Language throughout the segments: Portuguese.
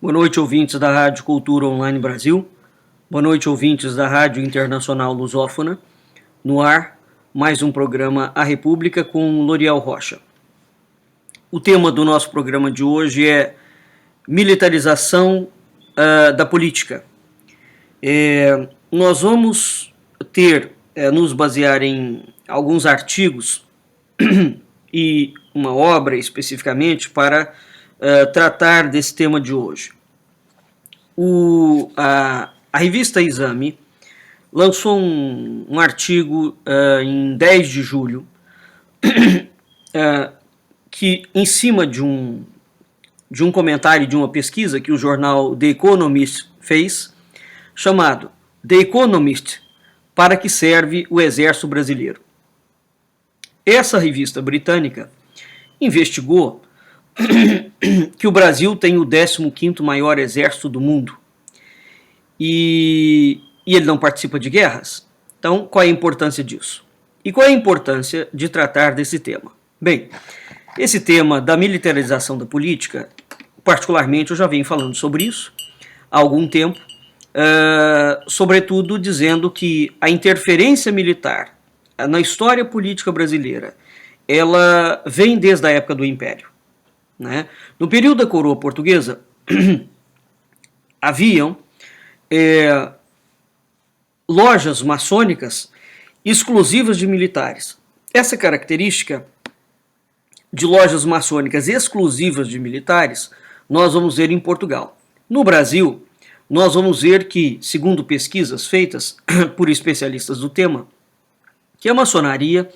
Boa noite, ouvintes da Rádio Cultura Online Brasil. Boa noite, ouvintes da Rádio Internacional Lusófona. No ar, mais um programa A República com Loriel Rocha. O tema do nosso programa de hoje é militarização da política. Nós vamos nos basear em alguns artigos e uma obra especificamente para tratar desse tema de hoje. A revista Exame lançou um artigo em 10 de julho que, em cima de um comentário de uma pesquisa que o jornal The Economist fez, chamado The Economist, para que serve o Exército Brasileiro. Essa revista britânica investigou que o Brasil tem o 15º maior exército do mundo e ele não participa de guerras. Então, qual é a importância disso? E qual é a importância de tratar desse tema? Bem, esse tema da militarização da política, particularmente eu já venho falando sobre isso há algum tempo, sobretudo dizendo que a interferência militar na história política brasileira, ela vem desde a época do Império. Né? No período da coroa portuguesa, haviam lojas maçônicas exclusivas de militares. Essa característica de lojas maçônicas exclusivas de militares, nós vamos ver em Portugal. No Brasil, nós vamos ver que, segundo pesquisas feitas por especialistas do tema, que a maçonaria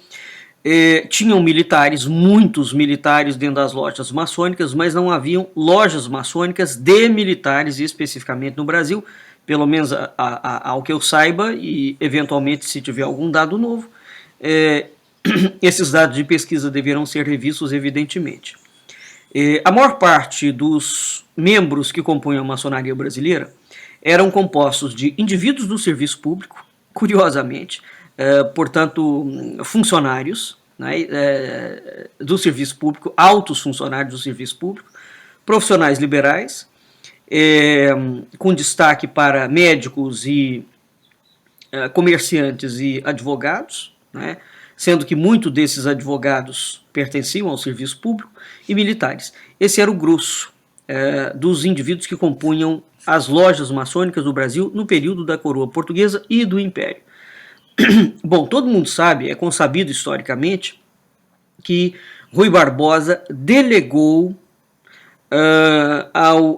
tinham militares, muitos militares dentro das lojas maçônicas, mas não haviam lojas maçônicas de militares especificamente no Brasil, pelo menos ao que eu saiba, e eventualmente se tiver algum dado novo, esses dados de pesquisa deverão ser revistos evidentemente. A maior parte dos membros que compunham a maçonaria brasileira eram compostos de indivíduos do serviço público, curiosamente, portanto, funcionários, né, do serviço público, altos funcionários do serviço público, profissionais liberais, com destaque para médicos e comerciantes e advogados, né, sendo que muitos desses advogados pertenciam ao serviço público, e militares. Esse era o grosso dos indivíduos que compunham as lojas maçônicas do Brasil no período da coroa portuguesa e do Império. Bom, todo mundo sabe, é consabido historicamente, que Rui Barbosa delegou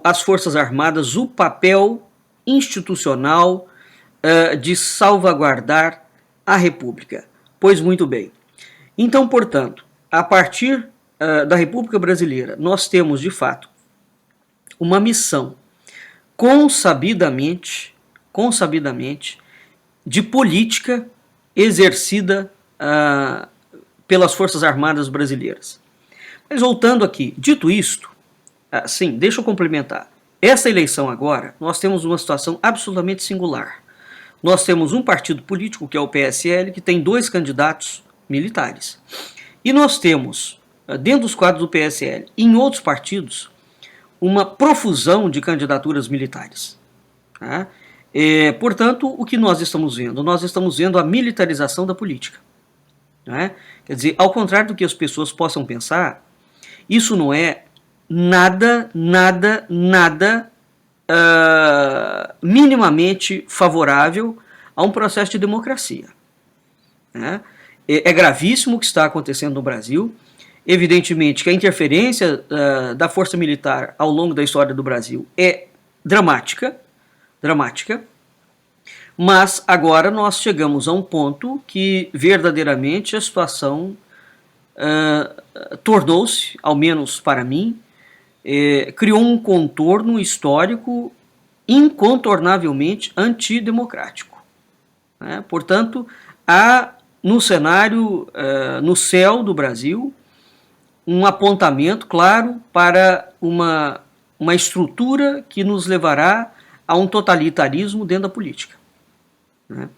às Forças Armadas o papel institucional de salvaguardar a República. Pois muito bem. Então, portanto, a partir da República Brasileira, nós temos, de fato, uma missão consabidamente de política exercida pelas Forças Armadas brasileiras. Mas voltando aqui, dito isto, sim, deixa eu complementar. Essa eleição agora, nós temos uma situação absolutamente singular. Nós temos um partido político, que é o PSL, que tem 2 candidatos militares. E nós temos, dentro dos quadros do PSL e em outros partidos, uma profusão de candidaturas militares. Tá? Portanto, o que nós estamos vendo? Nós estamos vendo a militarização da política. Né? Quer dizer, ao contrário do que as pessoas possam pensar, isso não é nada minimamente favorável a um processo de democracia. Né? É gravíssimo o que está acontecendo no Brasil. Evidentemente que a interferência da força militar ao longo da história do Brasil é dramática, mas agora nós chegamos a um ponto que verdadeiramente a situação tornou-se, ao menos para mim, criou um contorno histórico incontornavelmente antidemocrático. Né? Portanto, há no cenário, no céu do Brasil, um apontamento claro para uma estrutura que nos levará a um totalitarismo dentro da política. Né?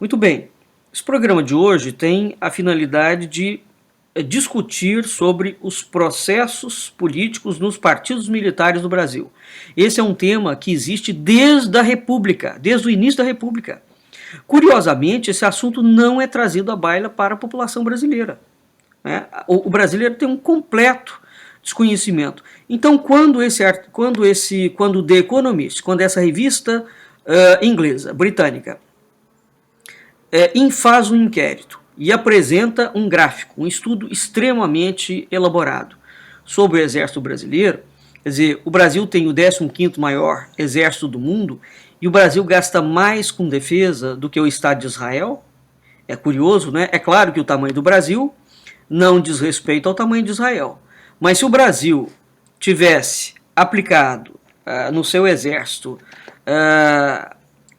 Muito bem, esse programa de hoje tem a finalidade de discutir sobre os processos políticos nos partidos militares do Brasil. Esse é um tema que existe desde a República, desde o início da República. Curiosamente, esse assunto não é trazido à baila para a população brasileira, né? O brasileiro tem um completo desconhecimento. Então, quando The Economist, quando essa revista inglesa, britânica, faz um inquérito e apresenta um gráfico, um estudo extremamente elaborado sobre o exército brasileiro, quer dizer, o Brasil tem o 15º maior exército do mundo e o Brasil gasta mais com defesa do que o Estado de Israel. É curioso, né? É claro que o tamanho do Brasil não diz respeito ao tamanho de Israel, mas se o Brasil tivesse aplicado no seu exército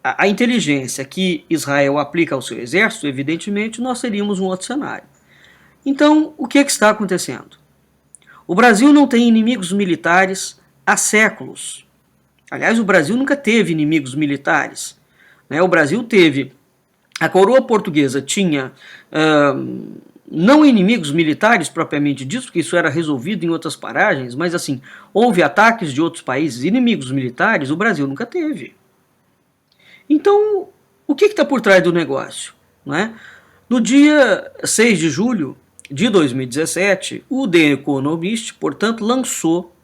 a inteligência que Israel aplica ao seu exército, evidentemente nós teríamos um outro cenário. Então, o que está acontecendo? O Brasil não tem inimigos militares há séculos. Aliás, o Brasil nunca teve inimigos militares, né? O Brasil teve... A coroa portuguesa tinha não inimigos militares propriamente dito, porque isso era resolvido em outras paragens, mas assim, houve ataques de outros países, inimigos militares, o Brasil nunca teve. Então, o que está por trás do negócio, né? No dia 6 de julho de 2017, o The Economist, portanto, lançou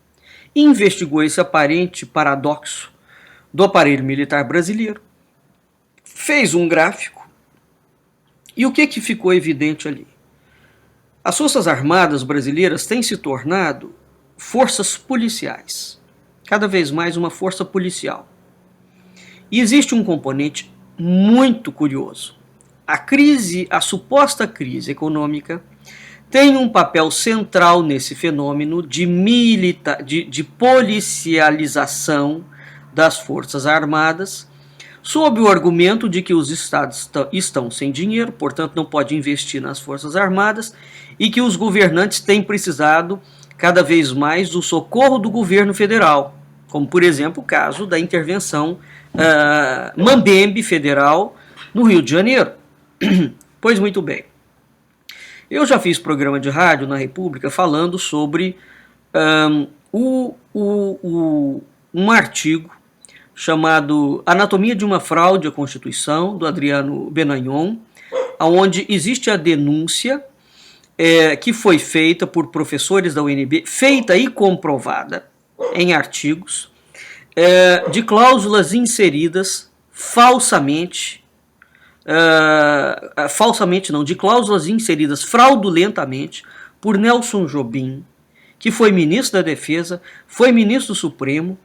e investigou esse aparente paradoxo do aparelho militar brasileiro, fez um gráfico, e o que ficou evidente ali? As Forças Armadas brasileiras têm se tornado forças policiais, cada vez mais uma força policial. E existe um componente muito curioso. A suposta crise econômica, tem um papel central nesse fenômeno de policialização das Forças Armadas, sob o argumento de que os estados estão sem dinheiro, portanto não pode investir nas Forças Armadas, e que os governantes têm precisado cada vez mais do socorro do governo federal, como por exemplo o caso da intervenção Mambembe federal no Rio de Janeiro. Pois muito bem. Eu já fiz programa de rádio na República falando sobre um artigo chamado Anatomia de uma Fraude à Constituição, do Adriano Benagnon, onde existe a denúncia que foi feita por professores da UNB, feita e comprovada em artigos, de cláusulas inseridas falsamente, de cláusulas inseridas fraudulentamente por Nelson Jobim, que foi ministro da Defesa, foi ministro do Supremo.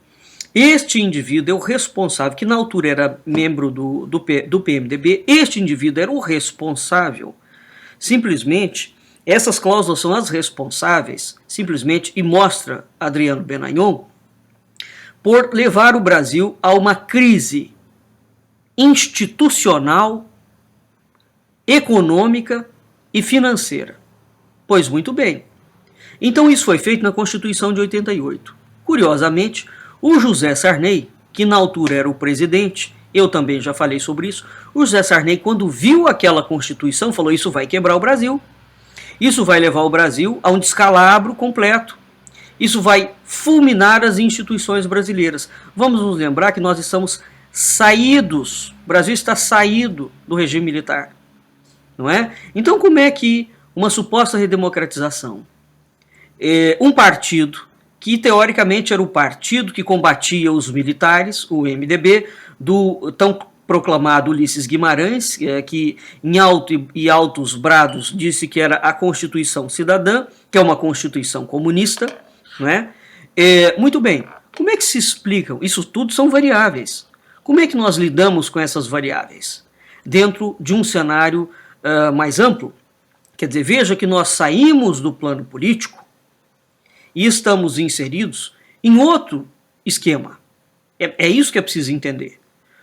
Este indivíduo é o responsável, que na altura era membro do PMDB, este indivíduo era o responsável, simplesmente, essas cláusulas são as responsáveis, simplesmente, e mostra Adriano Benagnon, por levar o Brasil a uma crise institucional, econômica e financeira. Pois muito bem. Então isso foi feito na Constituição de 88. Curiosamente, o José Sarney, que na altura era o presidente, eu também já falei sobre isso, o José Sarney, quando viu aquela Constituição, falou: isso vai quebrar o Brasil, isso vai levar o Brasil a um descalabro completo, isso vai fulminar as instituições brasileiras. Vamos nos lembrar que nós estamos saídos, o Brasil está saído do regime militar, não é? Então como é que uma suposta redemocratização, um partido que teoricamente era o partido que combatia os militares, o MDB, do tão proclamado Ulisses Guimarães, que em altos brados disse que era a Constituição Cidadã, que é uma Constituição comunista, não é? Muito bem, como é que se explicam? Isso tudo são variáveis. Como é que nós lidamos com essas variáveis? Dentro de um cenário mais amplo. Quer dizer, veja que nós saímos do plano político e estamos inseridos em outro esquema. É isso que é preciso entender.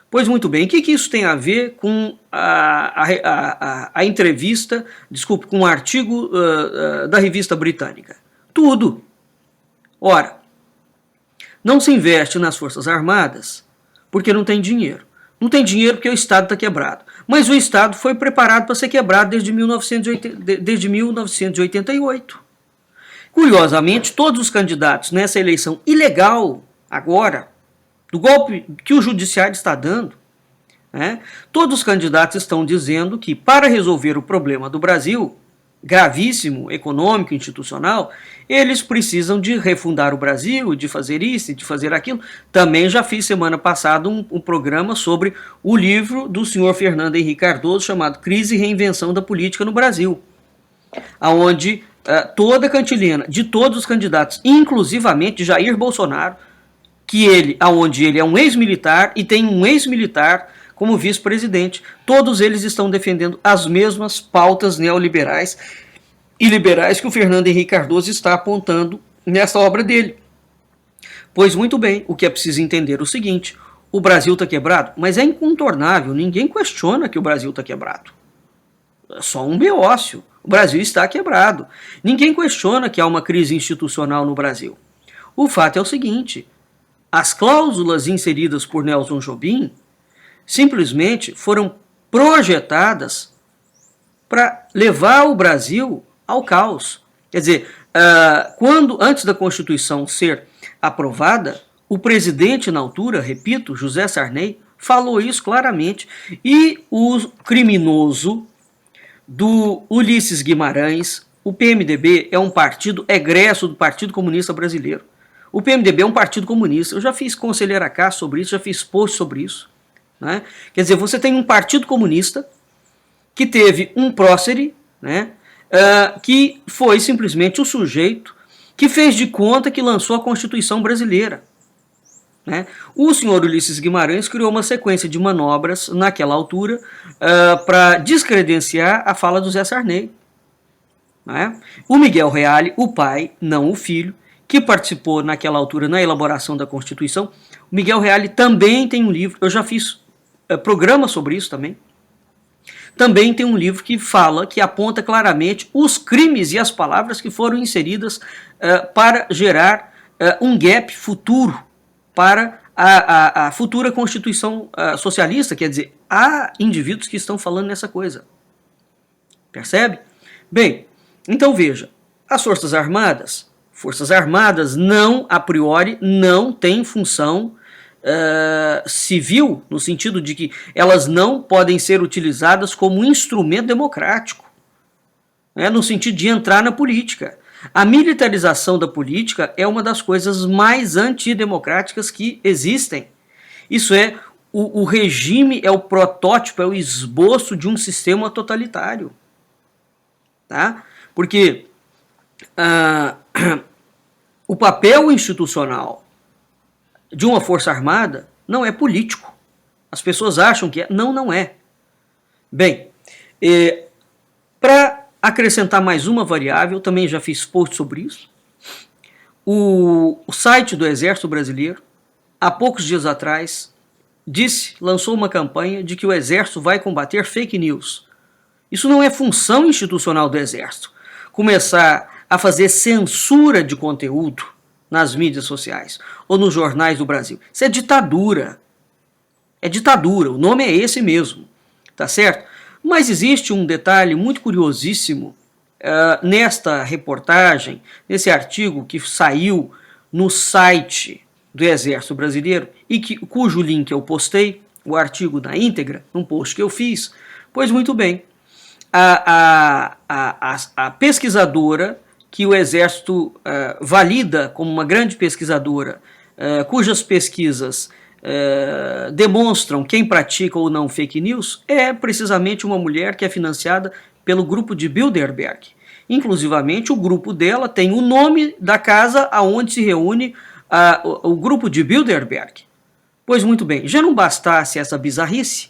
Pois muito bem, o que isso tem a ver com a entrevista, com o artigo da revista britânica? Tudo. Ora, não se investe nas Forças Armadas porque não tem dinheiro. Não tem dinheiro porque o Estado está quebrado. Mas o Estado foi preparado para ser quebrado desde 1988. Curiosamente, todos os candidatos nessa eleição ilegal, agora, do golpe que o judiciário está dando, né, todos os candidatos estão dizendo que para resolver o problema do Brasil, gravíssimo, econômico, institucional, eles precisam de refundar o Brasil, de fazer isso, de fazer aquilo. Também já fiz semana passada um programa sobre o livro do senhor Fernando Henrique Cardoso chamado Crise e Reinvenção da Política no Brasil, onde toda a cantilena de todos os candidatos, inclusivamente Jair Bolsonaro, onde ele é um ex-militar e tem um ex-militar como vice-presidente, todos eles estão defendendo as mesmas pautas neoliberais e liberais que o Fernando Henrique Cardoso está apontando nessa obra dele. Pois muito bem, o que é preciso entender é o seguinte: o Brasil está quebrado, mas é incontornável, ninguém questiona que o Brasil está quebrado. É só um beócio. O Brasil está quebrado. Ninguém questiona que há uma crise institucional no Brasil. O fato é o seguinte: as cláusulas inseridas por Nelson Jobim simplesmente foram projetadas para levar o Brasil ao caos. Quer dizer, antes da Constituição ser aprovada, o presidente na altura, repito, José Sarney, falou isso claramente, e o criminoso do Ulisses Guimarães, o PMDB é um partido egresso do Partido Comunista Brasileiro. O PMDB é um partido comunista. Eu já fiz Conselheira K sobre isso, já fiz post sobre isso. Né? Quer dizer, você tem um partido comunista que teve um prócere, né, que foi simplesmente o sujeito que fez de conta que lançou a Constituição brasileira. Né? O senhor Ulisses Guimarães criou uma sequência de manobras naquela altura para descredenciar a fala do Zé Sarney. Né? O Miguel Reale, o pai, não o filho, que participou naquela altura na elaboração da Constituição, o Miguel Reale também tem um livro, eu já fiz programa sobre isso também. Também tem um livro que aponta claramente os crimes e as palavras que foram inseridas para gerar um gap futuro para a futura Constituição socialista. Quer dizer, há indivíduos que estão falando nessa coisa. Percebe? Bem, então veja, as Forças Armadas não, a priori, não têm função civil, no sentido de que elas não podem ser utilizadas como instrumento democrático, né, no sentido de entrar na política. A militarização da política é uma das coisas mais antidemocráticas que existem. Isso é, o regime é o protótipo, é o esboço de um sistema totalitário. Tá? Porque o papel institucional de uma força armada não é político. As pessoas acham que é. Não, não é. Bem, para acrescentar mais uma variável, também já fiz post sobre isso, o site do Exército Brasileiro, há poucos dias atrás, lançou uma campanha de que o Exército vai combater fake news. Isso não é função institucional do Exército. Começar a fazer censura de conteúdo nas mídias sociais ou nos jornais do Brasil. Isso é ditadura. É ditadura, o nome é esse mesmo, tá certo? Mas existe um detalhe muito curiosíssimo nesta reportagem, nesse artigo que saiu no site do Exército Brasileiro e cujo link eu postei, o artigo na íntegra, num post que eu fiz. Pois muito bem, a pesquisadora que o Exército valida como uma grande pesquisadora, cujas pesquisas demonstram quem pratica ou não fake news, é precisamente uma mulher que é financiada pelo grupo de Bilderberg. Inclusivamente, o grupo dela tem o nome da casa aonde se reúne o grupo de Bilderberg. Pois muito bem, já não bastasse essa bizarrice,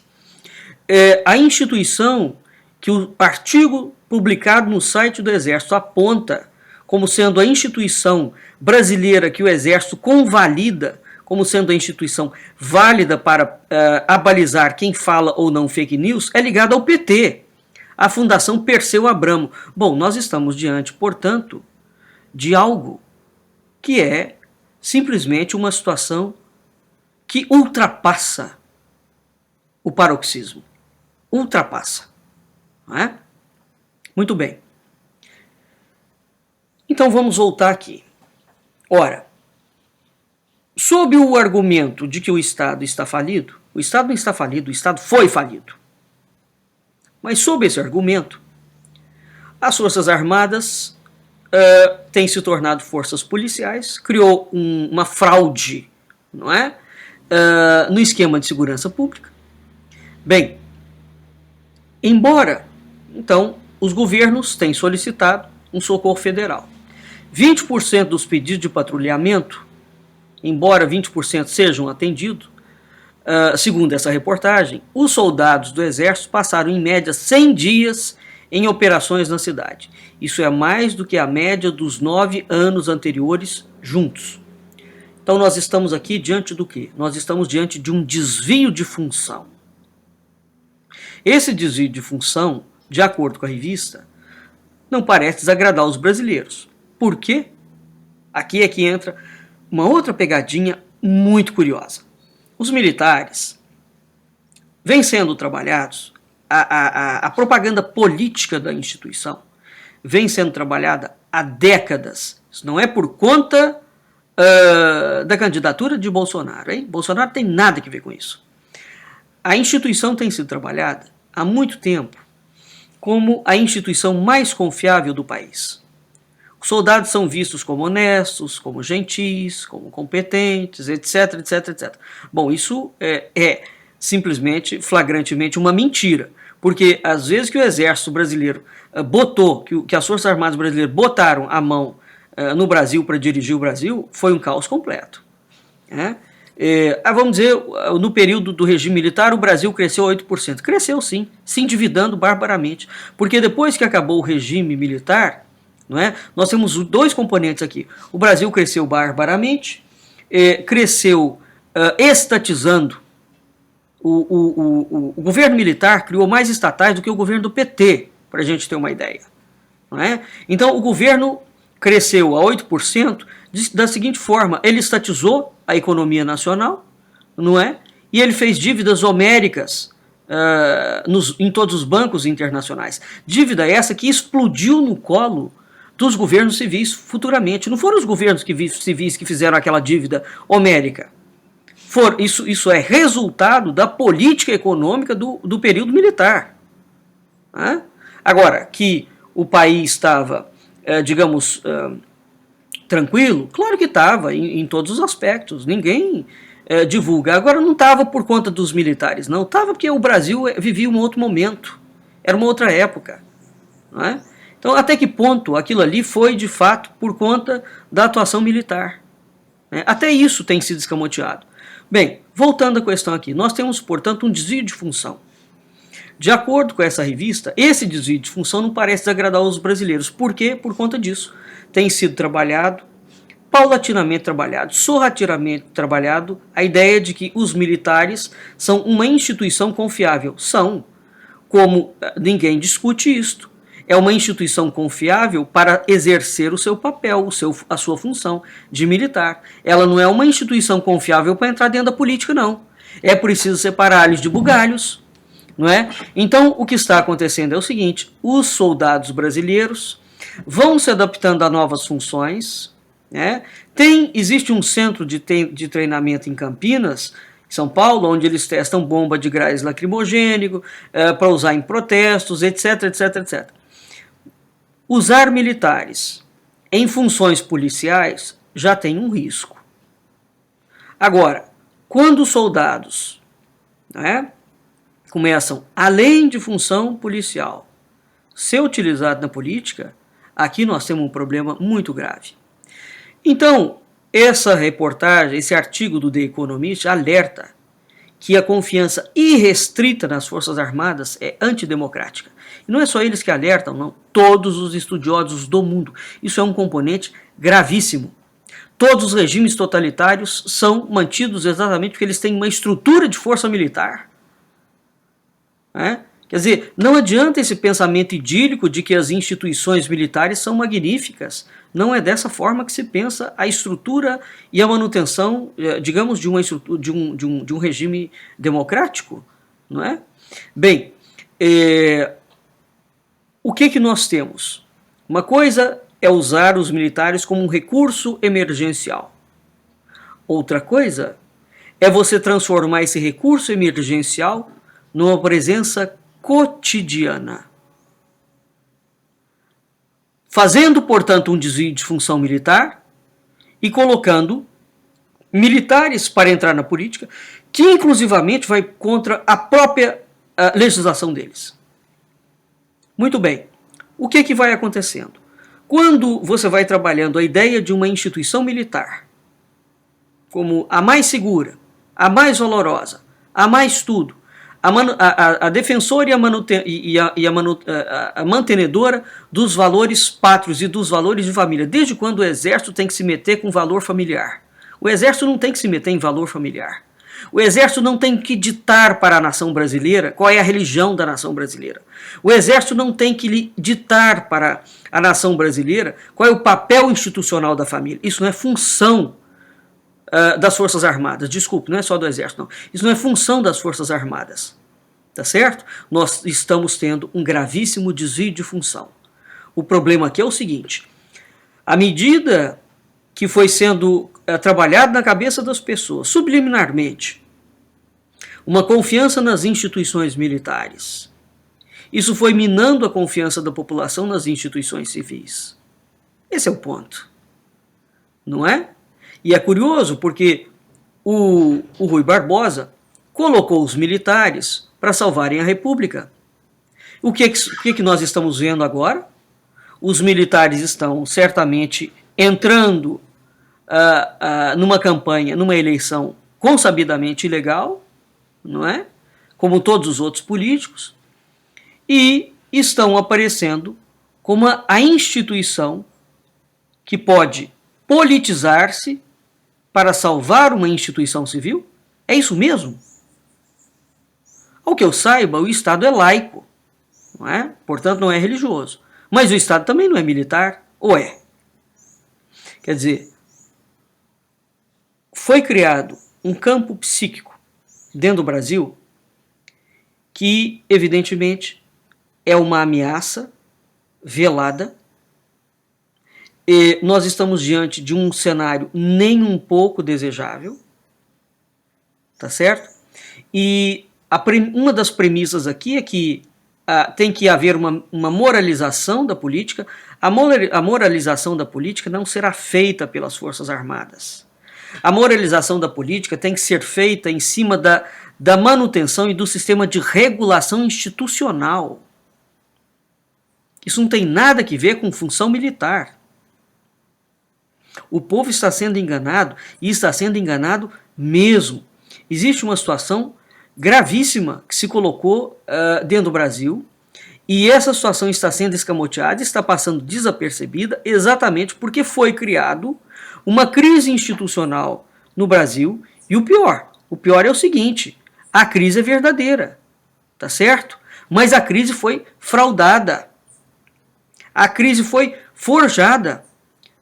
a instituição que o artigo publicado no site do Exército aponta como sendo a instituição brasileira que o Exército convalida como sendo a instituição válida para abalizar quem fala ou não fake news, é ligada ao PT, a Fundação Perseu Abramo. Bom, nós estamos diante, portanto, de algo que é simplesmente uma situação que ultrapassa o paroxismo. Ultrapassa. Não é? Muito bem. Então vamos voltar aqui. Ora, sob o argumento de que o Estado está falido, o Estado não está falido, o Estado foi falido. Mas sob esse argumento, as Forças Armadas têm se tornado forças policiais, criou uma fraude, não é? No esquema de segurança pública. Bem, embora, então, os governos tenham solicitado um socorro federal. 20% dos pedidos de patrulhamento, embora 20% sejam atendidos, segundo essa reportagem, os soldados do Exército passaram em média 100 dias em operações na cidade. Isso é mais do que a média dos 9 anos anteriores juntos. Então nós estamos aqui diante do quê? Nós estamos diante de um desvio de função. Esse desvio de função, de acordo com a revista, não parece desagradar os brasileiros. Por quê? Aqui é que entra uma outra pegadinha muito curiosa. Os militares vêm sendo trabalhados, a propaganda política da instituição vem sendo trabalhada há décadas. Isso não é por conta da candidatura de Bolsonaro, hein? Bolsonaro tem nada a ver com isso. A instituição tem sido trabalhada há muito tempo como a instituição mais confiável do país. Os soldados são vistos como honestos, como gentis, como competentes, etc, etc, etc. Bom, isso é simplesmente, flagrantemente uma mentira, porque às vezes que o exército brasileiro que as Forças Armadas brasileiras botaram a mão no Brasil para dirigir o Brasil, foi um caos completo. Né? Vamos dizer, no período do regime militar, o Brasil cresceu 8%. Cresceu sim, se endividando barbaramente, porque depois que acabou o regime militar, não é? Nós temos dois componentes aqui. O Brasil cresceu barbaramente, cresceu estatizando. O governo militar criou mais estatais do que o governo do PT, para a gente ter uma ideia. Não é? Então o governo cresceu a 8% da seguinte forma: ele estatizou a economia nacional, não é? E ele fez dívidas homéricas em todos os bancos internacionais. Dívida essa que explodiu no colo dos governos civis futuramente. Não foram os governos civis que fizeram aquela dívida homérica. Isso é resultado da política econômica do período militar. Né? Agora, que o país estava, digamos, tranquilo, claro que estava, em todos os aspectos. Ninguém divulga. Agora, não estava por conta dos militares, não. Estava porque o Brasil vivia um outro momento. Era uma outra época. Não é? Então, até que ponto aquilo ali foi, de fato, por conta da atuação militar? Né? Até isso tem sido escamoteado. Bem, voltando à questão aqui, nós temos, portanto, um desvio de função. De acordo com essa revista, esse desvio de função não parece desagradar os brasileiros. Por quê? Por conta disso. Tem sido trabalhado, paulatinamente trabalhado, sorrateiramente trabalhado, a ideia de que os militares são uma instituição confiável. São, como ninguém discute isto. É uma instituição confiável para exercer o seu papel, a sua função de militar. Ela não é uma instituição confiável para entrar dentro da política, não. É preciso separar alhos de bugalhos, não é? Então, o que está acontecendo é o seguinte: os soldados brasileiros vão se adaptando a novas funções. Né? Existe um centro de treinamento em Campinas, São Paulo, onde eles testam bomba de gás lacrimogênico para usar em protestos, etc, etc, etc. Usar militares em funções policiais já tem um risco. Agora, quando os soldados, né, começam, além de função policial, ser utilizados na política, aqui nós temos um problema muito grave. Então, essa reportagem, esse artigo do The Economist alerta que a confiança irrestrita nas Forças Armadas é antidemocrática. E não é só eles que alertam, não. Todos os estudiosos do mundo. Isso é um componente gravíssimo. Todos os regimes totalitários são mantidos exatamente porque eles têm uma estrutura de força militar. Quer dizer, não adianta esse pensamento idílico de que as instituições militares são magníficas. Não é dessa forma que se pensa a estrutura e a manutenção, digamos, de um regime democrático. não é? Bem, o que nós temos? Uma coisa é usar os militares como um recurso emergencial. Outra coisa é você transformar esse recurso emergencial numa presença cotidiana. Fazendo, portanto, um desvio de função militar e colocando militares para entrar na política, que inclusivamente vai contra a própria legislação deles. Muito bem, o que vai acontecendo? Quando você vai trabalhando a ideia de uma instituição militar como a mais segura, a mais valorosa, a mais tudo, a defensora e a mantenedora dos valores pátrios e dos valores de família, desde quando o exército tem que se meter com valor familiar? O exército não tem que se meter em valor familiar. O exército não tem que ditar para a nação brasileira qual é a religião da nação brasileira. O exército não tem que ditar para a nação brasileira qual é o papel institucional da família. Isso não é função das Forças Armadas. Desculpe, não é só do exército, não. Isso não é função das Forças Armadas. Tá certo? Nós estamos tendo um gravíssimo desvio de função. O problema aqui é o seguinte: à medida que foi sendo trabalhado na cabeça das pessoas, subliminarmente, uma confiança nas instituições militares, isso foi minando a confiança da população nas instituições civis. Esse é o ponto. Não é? E é curioso porque o Rui Barbosa colocou os militares para salvarem a República. O que nós estamos vendo agora? Os militares estão certamente entrando numa campanha, numa eleição consabidamente ilegal, não é? Como todos os outros políticos, e estão aparecendo como a instituição que pode politizar-se para salvar uma instituição civil? É isso mesmo? Ao que eu saiba, o Estado é laico, não é? Portanto, não é religioso. Mas o Estado também não é militar, ou é? Quer dizer, foi criado um campo psíquico dentro do Brasil que, evidentemente, é uma ameaça velada. E nós estamos diante de um cenário nem um pouco desejável, tá certo? E uma das premissas aqui é que tem que haver uma moralização da política. A moralização da política não será feita pelas Forças Armadas. A moralização da política tem que ser feita em cima da manutenção e do sistema de regulação institucional. Isso não tem nada a ver com função militar. O povo está sendo enganado, e está sendo enganado mesmo. Existe uma situação gravíssima que se colocou dentro do Brasil, e essa situação está sendo escamoteada, está passando desapercebida, exatamente porque foi criado uma crise institucional no Brasil. E o pior é o seguinte: a crise é verdadeira, tá certo? Mas a crise foi fraudada. A crise foi forjada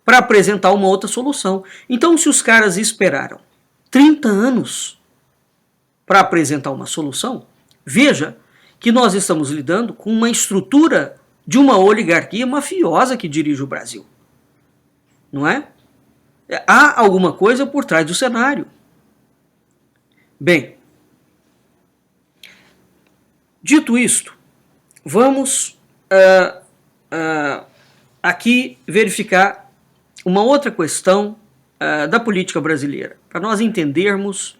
para apresentar uma outra solução. Então, se os caras esperaram 30 anos para apresentar uma solução, veja que nós estamos lidando com uma estrutura de uma oligarquia mafiosa que dirige o Brasil. Não é? Há alguma coisa por trás do cenário. Bem, dito isto, vamos aqui verificar uma outra questão da política brasileira, para nós entendermos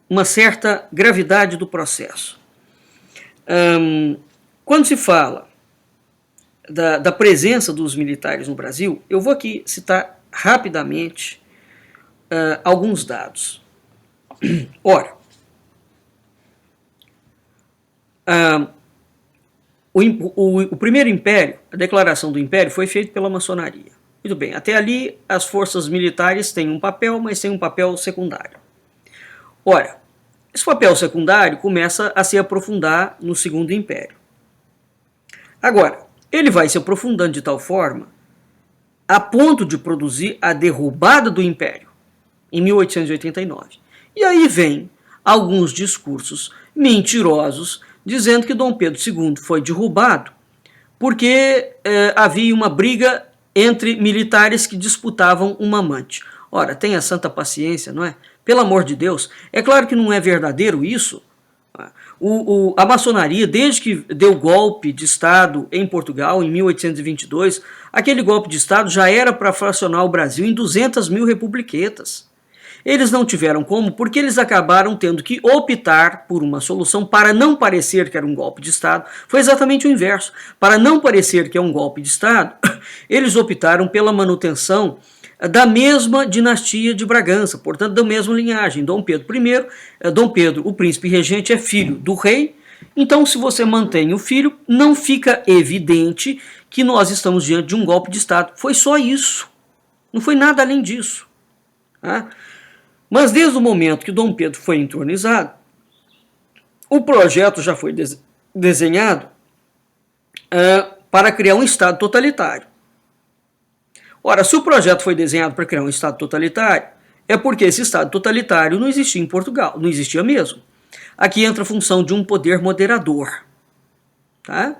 uma certa gravidade do processo. Quando se fala da presença dos militares no Brasil, eu vou aqui citar rapidamente alguns dados. Ora, o primeiro império, a declaração do império, foi feita pela maçonaria. Muito bem, até ali as forças militares têm um papel, mas têm um papel secundário. Ora, esse papel secundário começa a se aprofundar no Segundo Império. Agora, ele vai se aprofundando de tal forma a ponto de produzir a derrubada do Império, em 1889. E aí vem alguns discursos mentirosos dizendo que Dom Pedro II foi derrubado porque havia uma briga entre militares que disputavam uma amante. Ora, tenha santa paciência, não é? Pelo amor de Deus. É claro que não é verdadeiro isso. A maçonaria, desde que deu golpe de Estado em Portugal, em 1822, aquele golpe de Estado já era para fracionar o Brasil em 200 mil republiquetas. Eles não tiveram como, porque eles acabaram tendo que optar por uma solução para não parecer que era um golpe de Estado. Foi exatamente o inverso. Para não parecer que é um golpe de Estado, eles optaram pela manutenção da mesma dinastia de Bragança, portanto, da mesma linhagem. Dom Pedro I, Dom Pedro, o príncipe regente, é filho do rei. Então, se você mantém o filho, não fica evidente que nós estamos diante de um golpe de Estado. Foi só isso. Não foi nada além disso. Tá? Mas desde o momento que Dom Pedro foi entronizado, o projeto já foi desenhado para criar um Estado totalitário. Ora, se o projeto foi desenhado para criar um Estado totalitário, é porque esse Estado totalitário não existia em Portugal, não existia mesmo. Aqui entra a função de um poder moderador. Tá?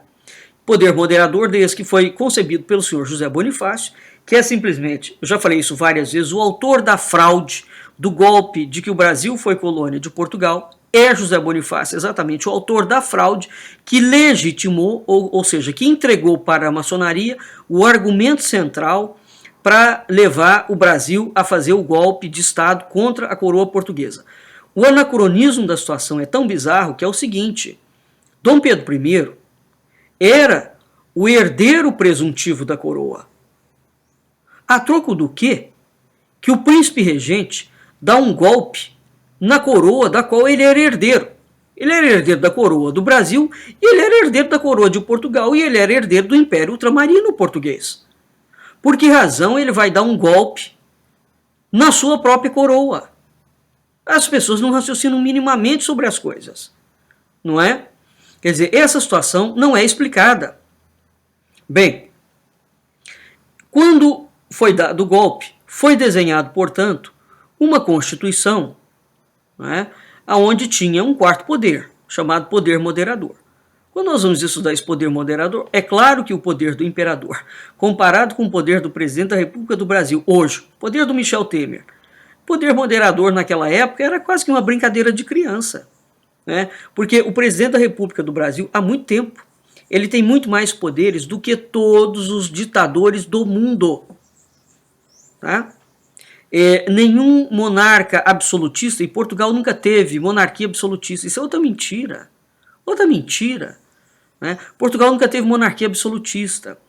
Poder moderador desse que foi concebido pelo senhor José Bonifácio, que é simplesmente, eu já falei isso várias vezes, o autor da fraude do golpe de que o Brasil foi colônia de Portugal, é José Bonifácio, exatamente o autor da fraude que legitimou, ou seja, que entregou para a maçonaria o argumento central para levar o Brasil a fazer o golpe de Estado contra a coroa portuguesa. O anacronismo da situação é tão bizarro que é o seguinte: Dom Pedro I era o herdeiro presuntivo da coroa. A troco do quê? Que o príncipe regente dá um golpe na coroa da qual ele era herdeiro. Ele era herdeiro da coroa do Brasil e ele era herdeiro da coroa de Portugal e ele era herdeiro do Império Ultramarino português. Por que razão ele vai dar um golpe na sua própria coroa? As pessoas não raciocinam minimamente sobre as coisas, não é? Quer dizer, essa situação não é explicada. Bem, quando foi dado o golpe, foi desenhado, portanto, uma Constituição, né, onde tinha um quarto poder, chamado poder moderador. Quando nós vamos estudar esse poder moderador, é claro que o poder do imperador, comparado com o poder do presidente da República do Brasil hoje, o poder do Michel Temer, poder moderador naquela época era quase que uma brincadeira de criança. Né? Porque o presidente da República do Brasil, há muito tempo, ele tem muito mais poderes do que todos os ditadores do mundo. Tá? Nenhum monarca absolutista, e Portugal nunca teve monarquia absolutista, isso é outra mentira. Outra mentira. Né? Portugal nunca teve monarquia absolutista.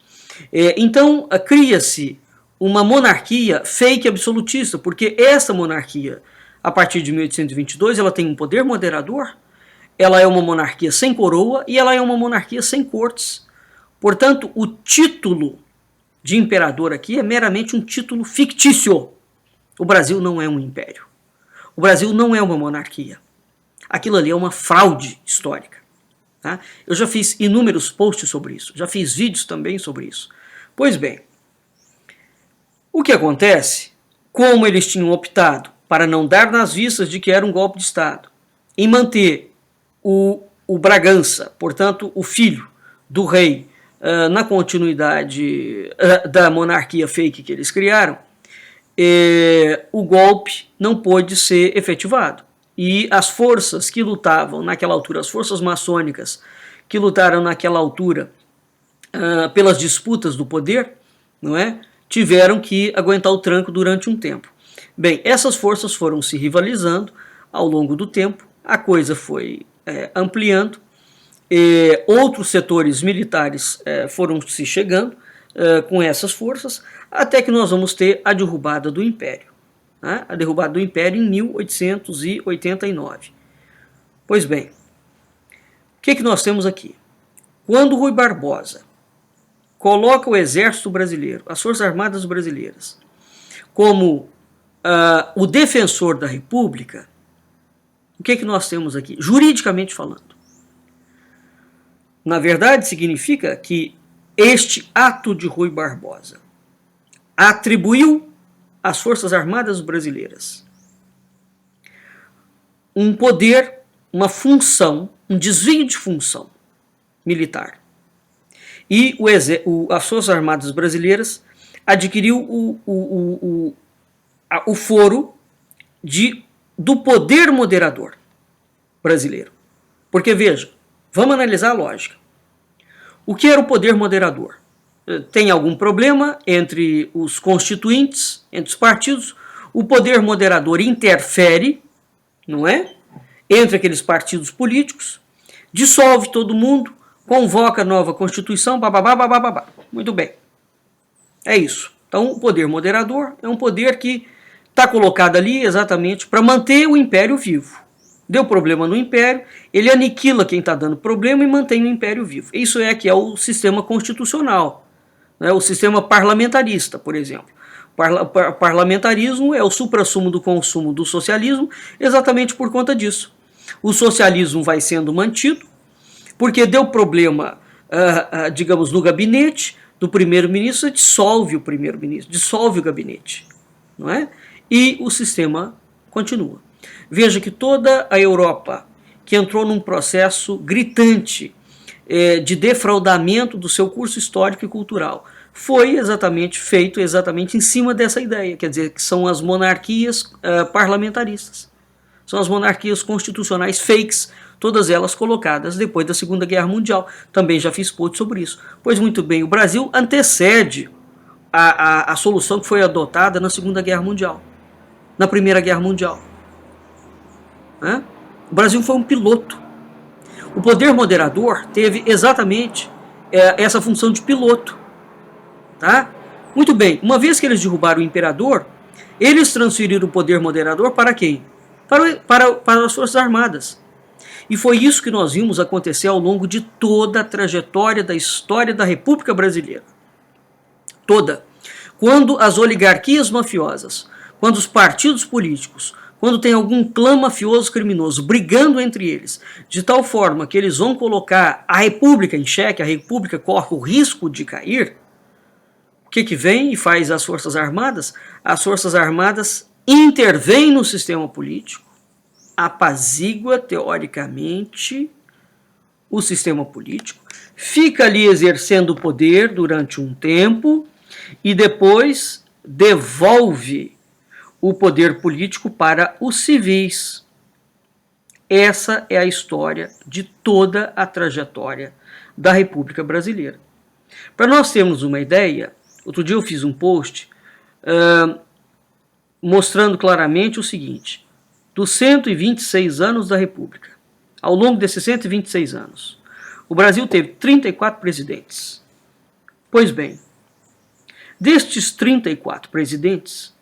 Então, cria-se uma monarquia fake absolutista, porque essa monarquia, a partir de 1822, ela tem um poder moderador, ela é uma monarquia sem coroa e ela é uma monarquia sem cortes. Portanto, o título de imperador aqui é meramente um título fictício. O Brasil não é um império. O Brasil não é uma monarquia. Aquilo ali é uma fraude histórica. Tá? Eu já fiz inúmeros posts sobre isso, já fiz vídeos também sobre isso. Pois bem, o que acontece, como eles tinham optado para não dar nas vistas de que era um golpe de Estado, em manter o Bragança, portanto, o filho do rei, na continuidade da monarquia fake que eles criaram, o golpe não pôde ser efetivado. E as forças que lutavam naquela altura, as forças maçônicas que lutaram naquela altura pelas disputas do poder, não é? Tiveram que aguentar o tranco durante um tempo. Bem, essas forças foram se rivalizando ao longo do tempo, a coisa foi ampliando, outros setores militares foram se chegando com essas forças, até que nós vamos ter a derrubada do Império. Né? A derrubada do Império em 1889. Pois bem, o que nós temos aqui? Quando Rui Barbosa coloca o Exército Brasileiro, as Forças Armadas Brasileiras, como o defensor da República, o que nós temos aqui? Juridicamente falando. Na verdade, significa que este ato de Rui Barbosa atribuiu às Forças Armadas Brasileiras um poder, uma função, um desvio de função militar. E as Forças Armadas Brasileiras adquiriu o foro do poder moderador brasileiro. Porque, veja, vamos analisar a lógica. O que era o poder moderador? Tem algum problema entre os constituintes, entre os partidos, o poder moderador interfere, não é? Entre aqueles partidos políticos, dissolve todo mundo, convoca nova Constituição, bababá, bababá. Muito bem. É isso. Então, o poder moderador é um poder que está colocado ali exatamente para manter o império vivo. Deu problema no império, ele aniquila quem está dando problema e mantém o império vivo. Isso é que é o sistema constitucional, né? O sistema parlamentarista, por exemplo. Parlamentarismo é o suprassumo do consumo do socialismo, exatamente por conta disso. O socialismo vai sendo mantido, porque deu problema, digamos, no gabinete do primeiro-ministro, dissolve o primeiro-ministro, dissolve o gabinete, não é? E o sistema continua. Veja que toda a Europa, que entrou num processo gritante de defraudamento do seu curso histórico e cultural, foi exatamente feito exatamente em cima dessa ideia, quer dizer, que são as monarquias parlamentaristas. São as monarquias constitucionais fakes, todas elas colocadas depois da Segunda Guerra Mundial. Também já fiz post sobre isso. Pois muito bem, o Brasil antecede a solução que foi adotada na Segunda Guerra Mundial, na Primeira Guerra Mundial. O Brasil foi um piloto. O poder moderador teve exatamente essa função de piloto. Tá? Muito bem, uma vez que eles derrubaram o imperador, eles transferiram o poder moderador para quem? Para as Forças Armadas. E foi isso que nós vimos acontecer ao longo de toda a trajetória da história da República Brasileira. Toda. Quando as oligarquias mafiosas, quando os partidos políticos, quando tem algum clã mafioso criminoso brigando entre eles, de tal forma que eles vão colocar a República em xeque, a República corre o risco de cair, o que vem e faz as Forças Armadas? As Forças Armadas intervêm no sistema político, apazigua teoricamente o sistema político, fica ali exercendo o poder durante um tempo e depois devolve o poder político para os civis. Essa é a história de toda a trajetória da República Brasileira. Para nós termos uma ideia, outro dia eu fiz um post mostrando claramente o seguinte: dos 126 anos da República, ao longo desses 126 anos, o Brasil teve 34 presidentes. Pois bem, destes 34 presidentes,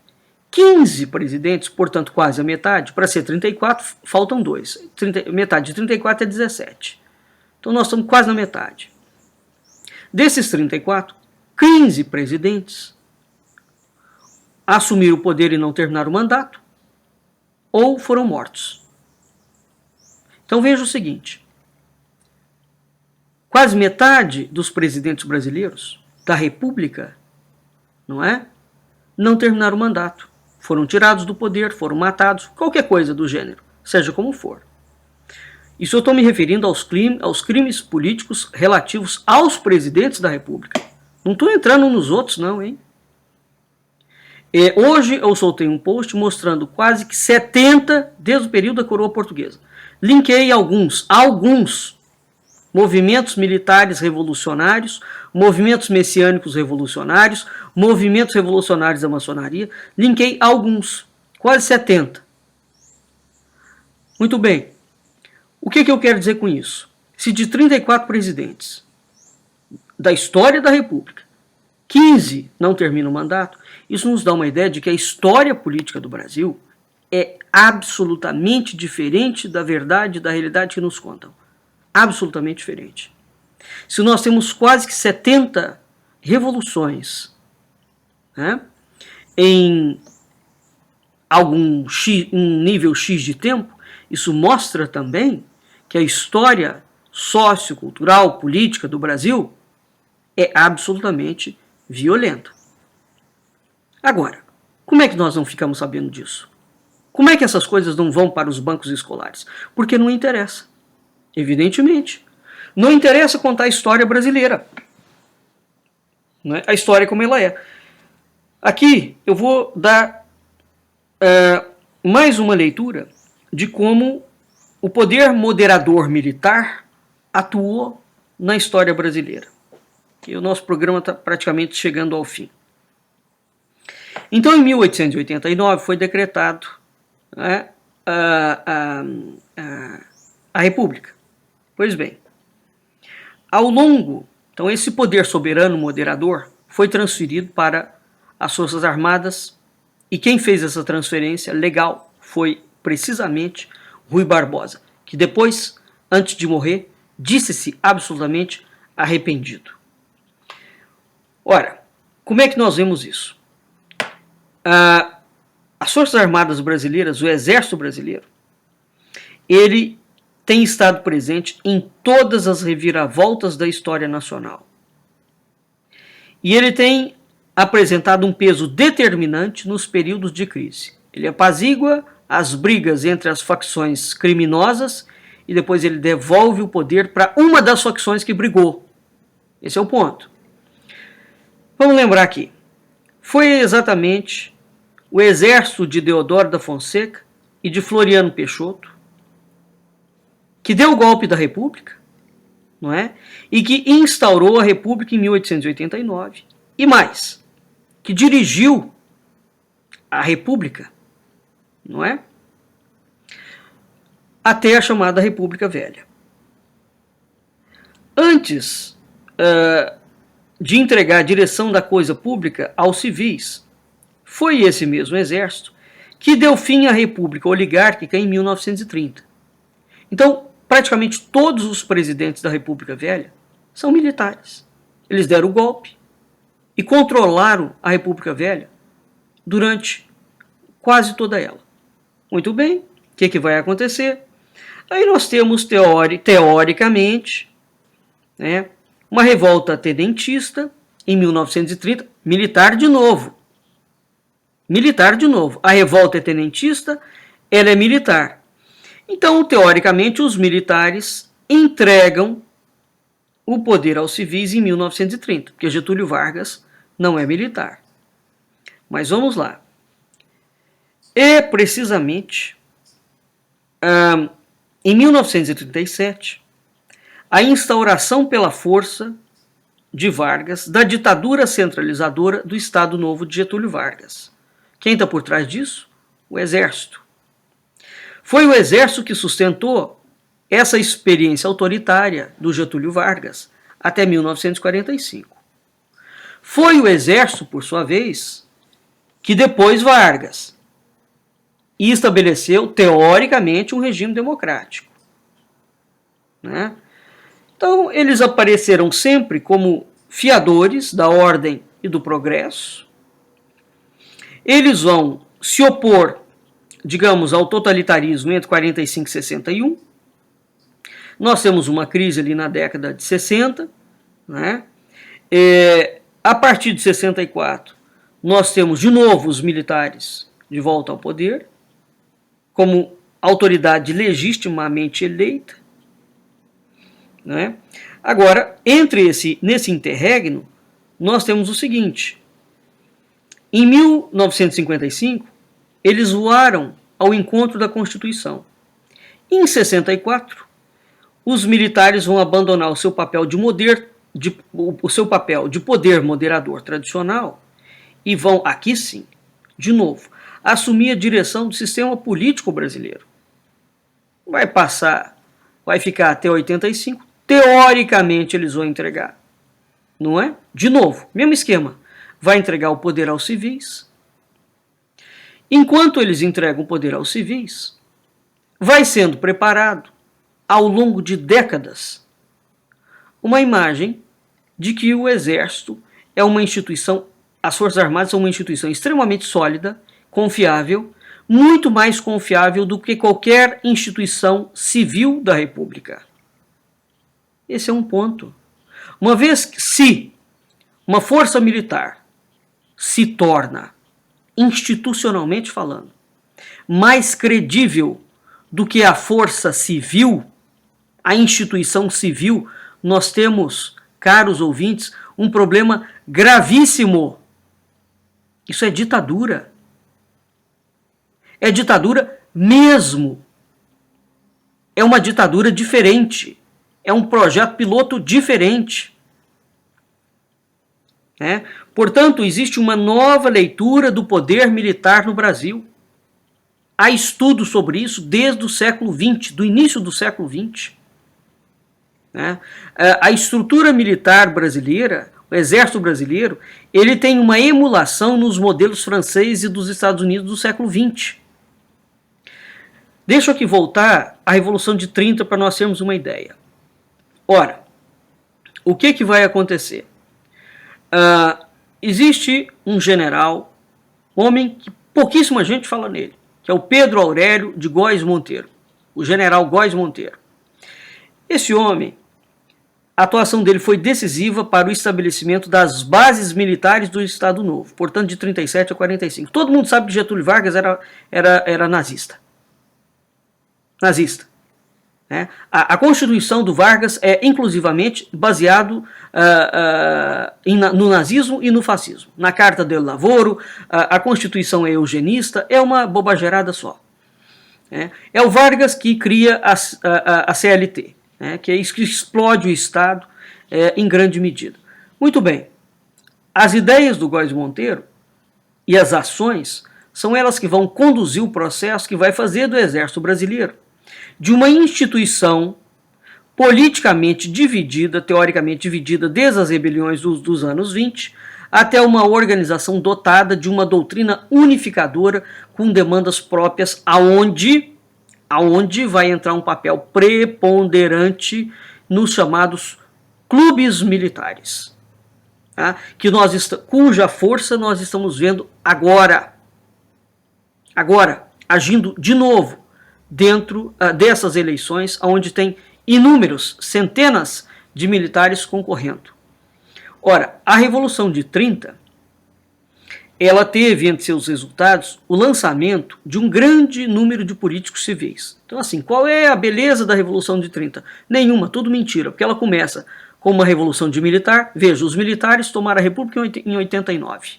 15 presidentes, portanto quase a metade, para ser 34 faltam 2, metade de 34 é 17. Então nós estamos quase na metade. Desses 34, 15 presidentes assumiram o poder e não terminaram o mandato, ou foram mortos. Então veja o seguinte: quase metade dos presidentes brasileiros da República, não terminaram o mandato. Foram tirados do poder, foram matados, qualquer coisa do gênero, seja como for. Isso eu estou me referindo aos crimes políticos relativos aos presidentes da República. Não estou entrando nos outros não, hein? Hoje eu soltei um post mostrando quase que 70 desde o período da coroa portuguesa. Linkei alguns movimentos militares revolucionários, movimentos messiânicos revolucionários, movimentos revolucionários da maçonaria. Linkei alguns, quase 70. Muito bem. O que eu quero dizer com isso? Se de 34 presidentes da história da República, 15 não terminam o mandato, isso nos dá uma ideia de que a história política do Brasil é absolutamente diferente da verdade, da realidade que nos contam. Absolutamente diferente. Se nós temos quase que 70 revoluções, em um nível X de tempo, isso mostra também que a história sociocultural, política do Brasil é absolutamente violenta. Agora, como é que nós não ficamos sabendo disso? Como é que essas coisas não vão para os bancos escolares? Porque não interessa. Evidentemente. Não interessa contar a história brasileira. Não é? A história como ela é. Aqui eu vou dar mais uma leitura de como o poder moderador militar atuou na história brasileira. E o nosso programa está praticamente chegando ao fim. Então, em 1889, foi decretado, né, a República. Pois bem, ao longo, então esse poder soberano moderador foi transferido para as Forças Armadas, e quem fez essa transferência legal foi precisamente Rui Barbosa, que depois, antes de morrer, disse-se absolutamente arrependido. Ora, como é que nós vemos isso? As Forças Armadas brasileiras, o Exército Brasileiro, ele tem estado presente em todas as reviravoltas da história nacional. E ele tem apresentado um peso determinante nos períodos de crise. Ele apazigua as brigas entre as facções criminosas e depois ele devolve o poder para uma das facções que brigou. Esse é o ponto. Vamos lembrar aqui. Foi exatamente o exército de Deodoro da Fonseca e de Floriano Peixoto que deu o golpe da República, não é? E que instaurou a República em 1889. E mais, que dirigiu a República, não é? Até a chamada República Velha. Antes de entregar a direção da coisa pública aos civis, foi esse mesmo exército que deu fim à República Oligárquica em 1930. Então, praticamente todos os presidentes da República Velha são militares. Eles deram o golpe e controlaram a República Velha durante quase toda ela. Muito bem, o que vai acontecer? Aí nós temos, teoricamente, né, uma revolta tenentista em 1930, militar de novo. Militar de novo. A revolta é tenentista, ela é militar. Então, teoricamente, os militares entregam o poder aos civis em 1930, porque Getúlio Vargas não é militar. Mas vamos lá. É precisamente em 1937 a instauração pela força de Vargas da ditadura centralizadora do Estado Novo de Getúlio Vargas. Quem está por trás disso? O Exército. Foi o Exército que sustentou essa experiência autoritária do Getúlio Vargas até 1945. Foi o Exército, por sua vez, que depois Vargas e estabeleceu, teoricamente, um regime democrático. Né? Então, eles apareceram sempre como fiadores da ordem e do progresso. Eles vão se opor, digamos, ao totalitarismo entre 45 e 61. Nós temos uma crise ali na década de 60. Né? A partir de 64, nós temos de novo os militares de volta ao poder, como autoridade legitimamente eleita. Né? Agora, nesse interregno, nós temos o seguinte. Em 1955, eles voaram ao encontro da Constituição. Em 64, os militares vão abandonar o seu papel de poder moderador tradicional e vão, aqui sim, de novo, assumir a direção do sistema político brasileiro. Vai ficar até 85, teoricamente eles vão entregar, não é? De novo, mesmo esquema, vai entregar o poder aos civis. Enquanto eles entregam o poder aos civis, vai sendo preparado, ao longo de décadas, uma imagem de que o Exército é uma instituição, as Forças Armadas são uma instituição extremamente sólida, confiável, muito mais confiável do que qualquer instituição civil da República. Esse é um ponto. Uma vez que se uma força militar se torna, institucionalmente falando, mais credível do que a força civil, a instituição civil, nós temos, caros ouvintes, um problema gravíssimo. Isso é ditadura. É ditadura mesmo. É uma ditadura diferente. É um projeto piloto diferente. Portanto, existe uma nova leitura do poder militar no Brasil. Há estudos sobre isso desde o século XX, do início do século XX. A estrutura militar brasileira, o exército brasileiro, ele tem uma emulação nos modelos francês e dos Estados Unidos do século XX. Deixa eu aqui voltar à Revolução de 30 para nós termos uma ideia. Ora, o que vai acontecer? Existe um general, homem que pouquíssima gente fala nele, que é o Pedro Aurélio de Góes Monteiro, o general Góes Monteiro. Esse homem, a atuação dele foi decisiva para o estabelecimento das bases militares do Estado Novo, portanto de 37 a 45. Todo mundo sabe que Getúlio Vargas era nazista. A Constituição do Vargas é inclusivamente baseado no nazismo e no fascismo. Na Carta del Lavoro, a Constituição é eugenista, é uma bobageirada só. É o Vargas que cria a CLT, que é isso que explode o Estado em grande medida. Muito bem, as ideias do Góes Monteiro e as ações são elas que vão conduzir o processo que vai fazer do Exército Brasileiro de uma instituição politicamente dividida, teoricamente dividida desde as rebeliões dos anos 20, até uma organização dotada de uma doutrina unificadora com demandas próprias, aonde vai entrar um papel preponderante nos chamados clubes militares, cuja força nós estamos vendo agora, agindo de novo dentro dessas eleições, onde tem centenas de militares concorrendo. Ora, a Revolução de 30, ela teve entre seus resultados o lançamento de um grande número de políticos civis. Então, assim, qual é a beleza da Revolução de 30? Nenhuma, tudo mentira, porque ela começa com uma revolução de militar. Veja, os militares tomaram a República em 89.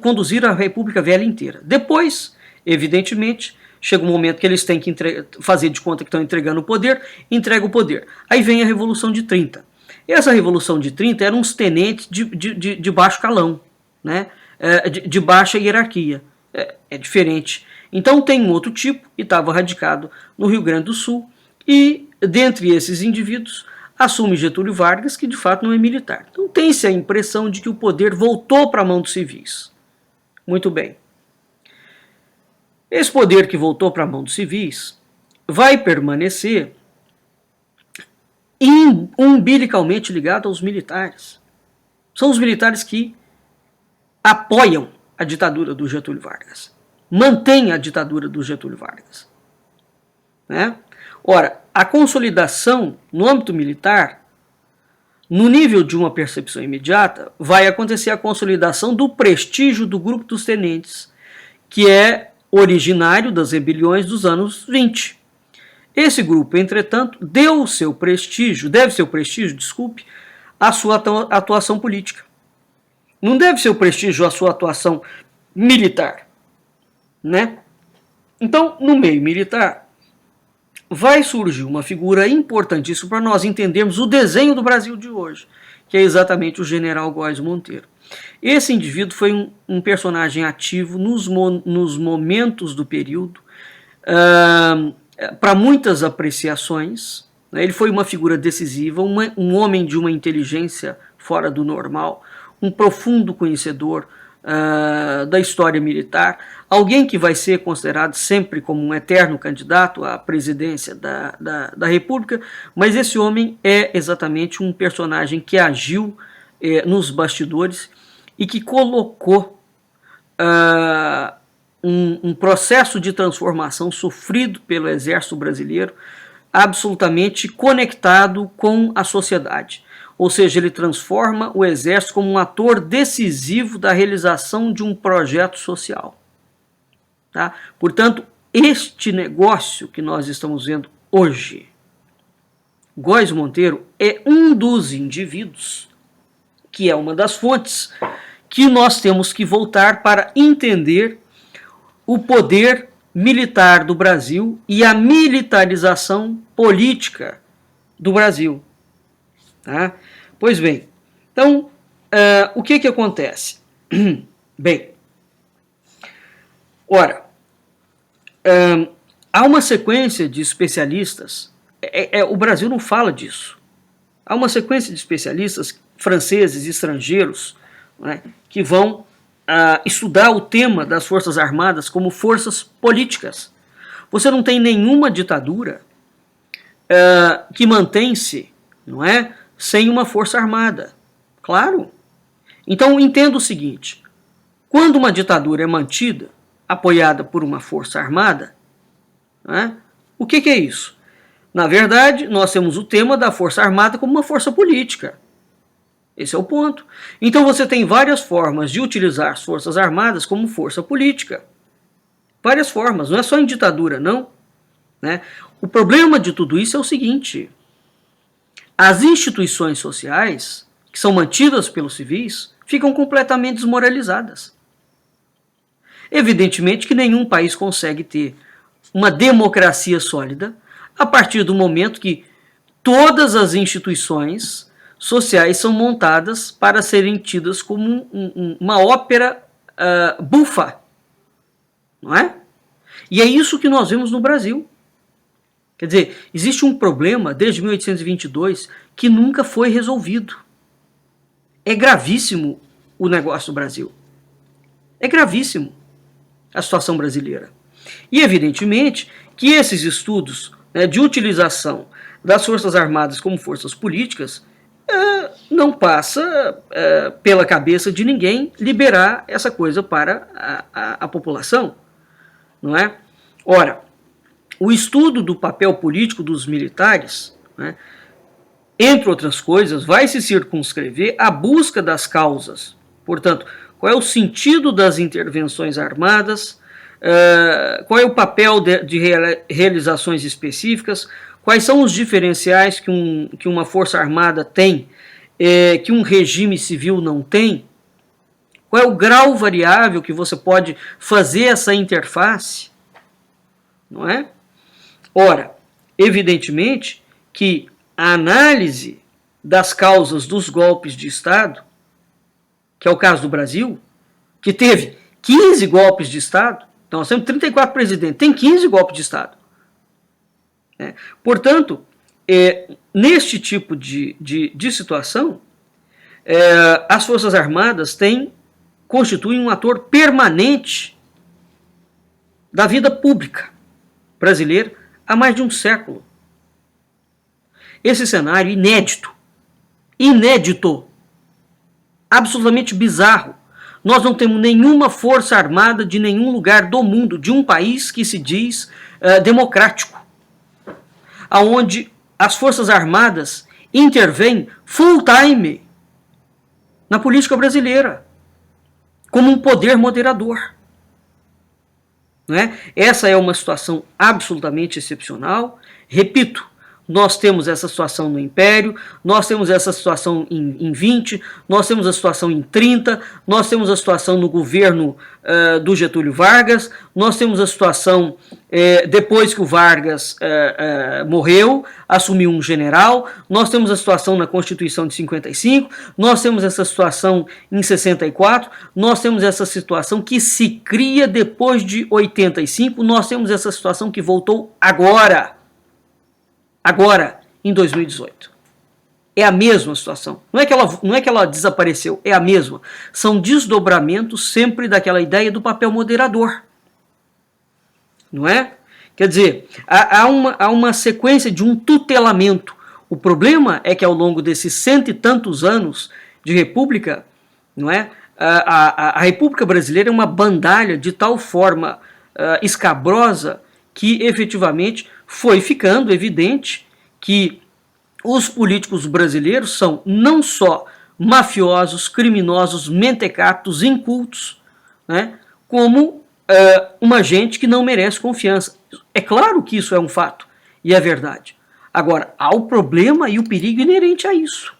Conduziram a República Velha inteira. Depois, evidentemente, chega um momento que eles têm que fazer de conta que estão entregando o poder, entrega o poder. Aí vem a Revolução de 30. Essa Revolução de 30 eram uns tenentes de baixo calão, de baixa hierarquia. É diferente. Então tem um outro tipo, e estava radicado no Rio Grande do Sul, e dentre esses indivíduos assume Getúlio Vargas, que de fato não é militar. Então tem-se a impressão de que o poder voltou para a mão dos civis. Muito bem. Esse poder que voltou para a mão dos civis vai permanecer umbilicalmente ligado aos militares. São os militares que apoiam a ditadura do Getúlio Vargas, mantêm a ditadura do Getúlio Vargas. Ora, a consolidação no âmbito militar, no nível de uma percepção imediata, vai acontecer a consolidação do prestígio do grupo dos tenentes, que é originário das rebeliões dos anos 20. Esse grupo, entretanto, deve seu prestígio, à sua atuação política. Não deve ser o prestígio à sua atuação militar. Então, no meio militar, vai surgir uma figura importantíssima para nós entendermos o desenho do Brasil de hoje, que é exatamente o general Góes Monteiro. Esse indivíduo foi um personagem ativo nos momentos do período, para muitas apreciações. Ele foi uma figura decisiva, um homem de uma inteligência fora do normal, um profundo conhecedor da história militar, alguém que vai ser considerado sempre como um eterno candidato à presidência da República, mas esse homem é exatamente um personagem que agiu nos bastidores e que colocou um processo de transformação sofrido pelo Exército Brasileiro absolutamente conectado com a sociedade. Ou seja, ele transforma o Exército como um ator decisivo da realização de um projeto social. Tá? Portanto, este negócio que nós estamos vendo hoje, Góes Monteiro é um dos indivíduos, que é uma das fontes, que nós temos que voltar para entender o poder militar do Brasil e a militarização política do Brasil. Tá? Pois bem, então, o que acontece? Bem, ora, há uma sequência de especialistas, o Brasil não fala disso, há uma sequência de especialistas franceses e estrangeiros, né, que vão estudar o tema das Forças Armadas como forças políticas. Você não tem nenhuma ditadura que mantém-se, não é, sem uma força armada. Claro. Então entenda o seguinte: quando uma ditadura é mantida, apoiada por uma força armada, né, o que é isso? Na verdade, nós temos o tema da força armada como uma força política. Esse é o ponto. Então você tem várias formas de utilizar as forças armadas como força política. Várias formas, não é só em ditadura, não. Né? O problema de tudo isso é o seguinte: as instituições sociais, que são mantidas pelos civis, ficam completamente desmoralizadas. Evidentemente que nenhum país consegue ter uma democracia sólida a partir do momento que todas as instituições sociais são montadas para serem tidas como uma ópera bufa, não é? E é isso que nós vemos no Brasil. Quer dizer, existe um problema desde 1822 que nunca foi resolvido. É gravíssimo o negócio do Brasil. É gravíssimo a situação brasileira. E evidentemente que esses estudos, né, de utilização das Forças Armadas como forças políticas não passa pela cabeça de ninguém liberar essa coisa para a população, não é? Ora, o estudo do papel político dos militares, né, entre outras coisas, vai se circunscrever à busca das causas. Portanto, qual é o sentido das intervenções armadas, qual é o papel de realizações específicas, quais são os diferenciais que uma força armada tem, que um regime civil não tem, qual é o grau variável que você pode fazer essa interface, não é? Ora, evidentemente que a análise das causas dos golpes de Estado, que é o caso do Brasil, que teve 15 golpes de Estado, então nós temos 34 presidentes, tem 15 golpes de Estado. Portanto, neste tipo de situação, as Forças Armadas constituem um ator permanente da vida pública brasileira há mais de um século. Esse cenário inédito, absolutamente bizarro. Nós não temos nenhuma força armada de nenhum lugar do mundo, de um país que se diz democrático, aonde as Forças Armadas intervêm full time na política brasileira, como um poder moderador. Não é? Essa é uma situação absolutamente excepcional. Repito, nós temos essa situação no Império, nós temos essa situação em 20, nós temos a situação em 30, nós temos a situação no governo do Getúlio Vargas, nós temos a situação depois que o Vargas morreu, assumiu um general, nós temos a situação na Constituição de 55, nós temos essa situação em 64, nós temos essa situação que se cria depois de 85, nós temos essa situação que voltou agora, em 2018. É a mesma situação. Não é que ela desapareceu, é a mesma. São desdobramentos sempre daquela ideia do papel moderador. Não é? Quer dizer, há uma sequência de um tutelamento. O problema é que ao longo desses 100 e tantos anos de república, não é? A República Brasileira é uma bandalha de tal forma escabrosa que efetivamente foi ficando evidente que os políticos brasileiros são não só mafiosos, criminosos, mentecatos, incultos, né, como uma gente que não merece confiança. É claro que isso é um fato e é verdade. Agora, há o problema e o perigo inerente a isso.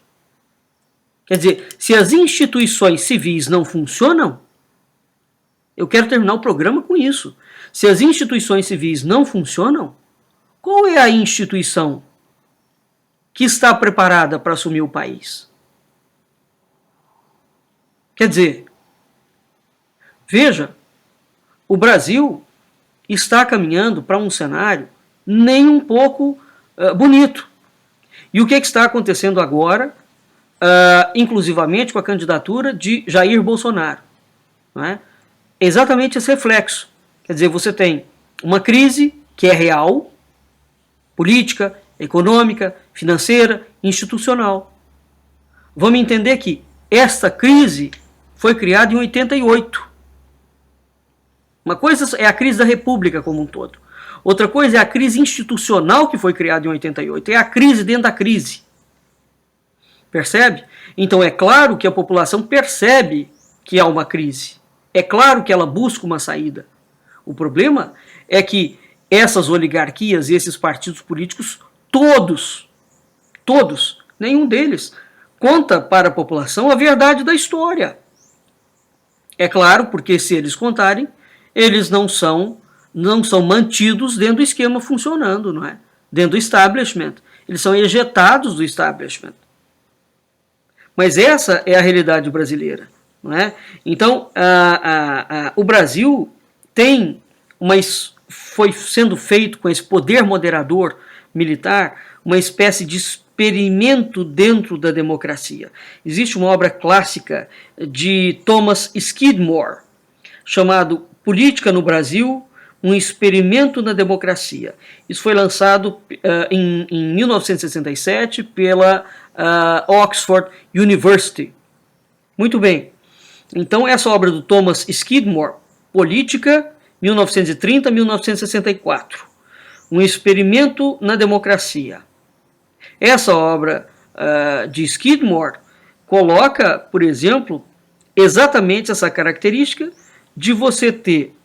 Quer dizer, se as instituições civis não funcionam, eu quero terminar o programa com isso. Se as instituições civis não funcionam, qual é a instituição que está preparada para assumir o país? Quer dizer, veja, o Brasil está caminhando para um cenário nem um pouco bonito. E o que está acontecendo agora, inclusivamente com a candidatura de Jair Bolsonaro? Não é? Exatamente esse reflexo. Quer dizer, você tem uma crise que é real, política, econômica, financeira, institucional. Vamos entender que esta crise foi criada em 88. Uma coisa é a crise da República como um todo. Outra coisa é a crise institucional que foi criada em 88. É a crise dentro da crise. Percebe? Então é claro que a população percebe que há uma crise. É claro que ela busca uma saída. O problema é que essas oligarquias e esses partidos políticos, todos, nenhum deles conta para a população a verdade da história. É claro, porque se eles contarem, eles não são mantidos dentro do esquema funcionando, não é? Dentro do establishment. Eles são ejetados do establishment. Mas essa é a realidade brasileira, não é? Então, o Brasil foi sendo feito com esse poder moderador militar uma espécie de experimento dentro da democracia. Existe uma obra clássica de Thomas Skidmore, chamado Política no Brasil, um experimento na democracia. Isso foi lançado em 1967 pela Oxford University. Muito bem. Então, essa obra do Thomas Skidmore, Política, 1930-1964. Um experimento na democracia. Essa obra de Skidmore coloca, por exemplo, exatamente essa característica de você ter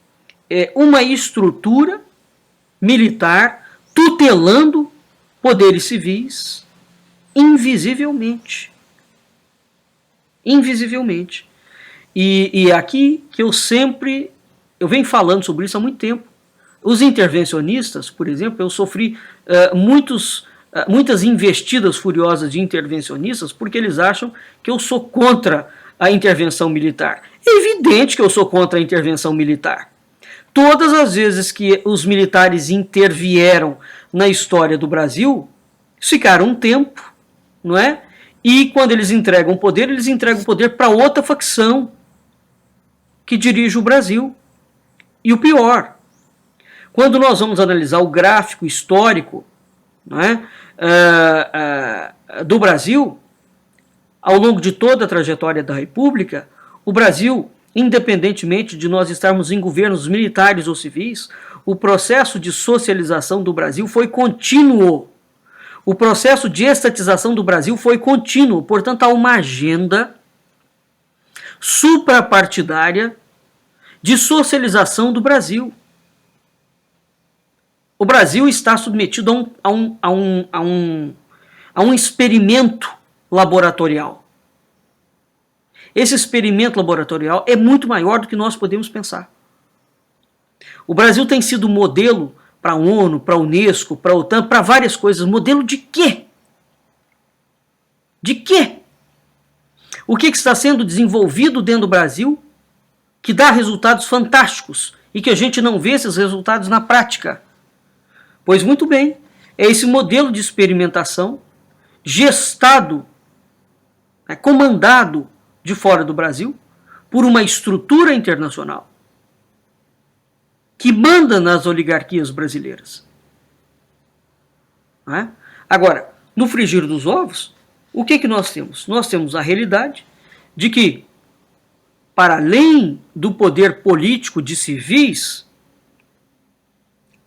uma estrutura militar tutelando poderes civis invisivelmente. Invisivelmente. E aqui que eu venho falando sobre isso há muito tempo. Os intervencionistas, por exemplo, eu sofri muitas investidas furiosas de intervencionistas porque eles acham que eu sou contra a intervenção militar. É evidente que eu sou contra a intervenção militar. Todas as vezes que os militares intervieram na história do Brasil, ficaram um tempo, não é? E quando eles entregam o poder para outra facção que dirige o Brasil. E o pior, quando nós vamos analisar o gráfico histórico, não é, do Brasil, ao longo de toda a trajetória da República, o Brasil, independentemente de nós estarmos em governos militares ou civis, o processo de socialização do Brasil foi contínuo. O processo de estatização do Brasil foi contínuo. Portanto, há uma agenda suprapartidária de socialização do Brasil. O Brasil está submetido a um experimento laboratorial. Esse experimento laboratorial é muito maior do que nós podemos pensar. O Brasil tem sido modelo para a ONU, para a Unesco, para a OTAN, para várias coisas. Modelo de quê? De quê? O que está sendo desenvolvido dentro do Brasil que dá resultados fantásticos e que a gente não vê esses resultados na prática? Pois muito bem, é esse modelo de experimentação gestado, comandado de fora do Brasil por uma estrutura internacional que manda nas oligarquias brasileiras. Agora, no frigir dos ovos, o que nós temos? Nós temos a realidade de que, para além do poder político de civis,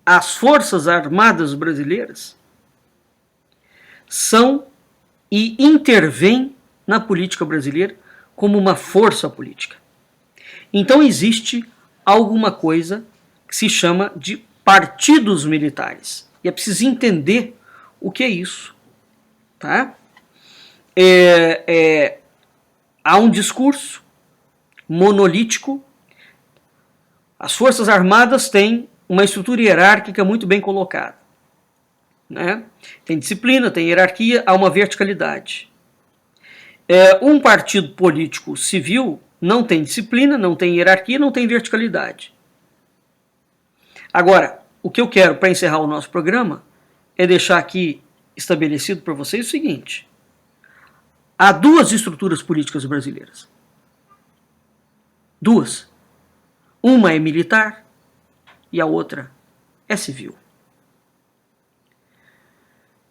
as Forças Armadas brasileiras são e intervêm na política brasileira como uma força política. Então existe alguma coisa que se chama de partidos militares. E é preciso entender o que é isso. Tá? Há um discurso monolítico. As Forças Armadas têm uma estrutura hierárquica muito bem colocada. Né? Tem disciplina, tem hierarquia, há uma verticalidade. Um partido político civil não tem disciplina, não tem hierarquia, não tem verticalidade. Agora, o que eu quero para encerrar o nosso programa é deixar aqui estabelecido para vocês o seguinte: há duas estruturas políticas brasileiras. Duas. Uma é militar e a outra é civil.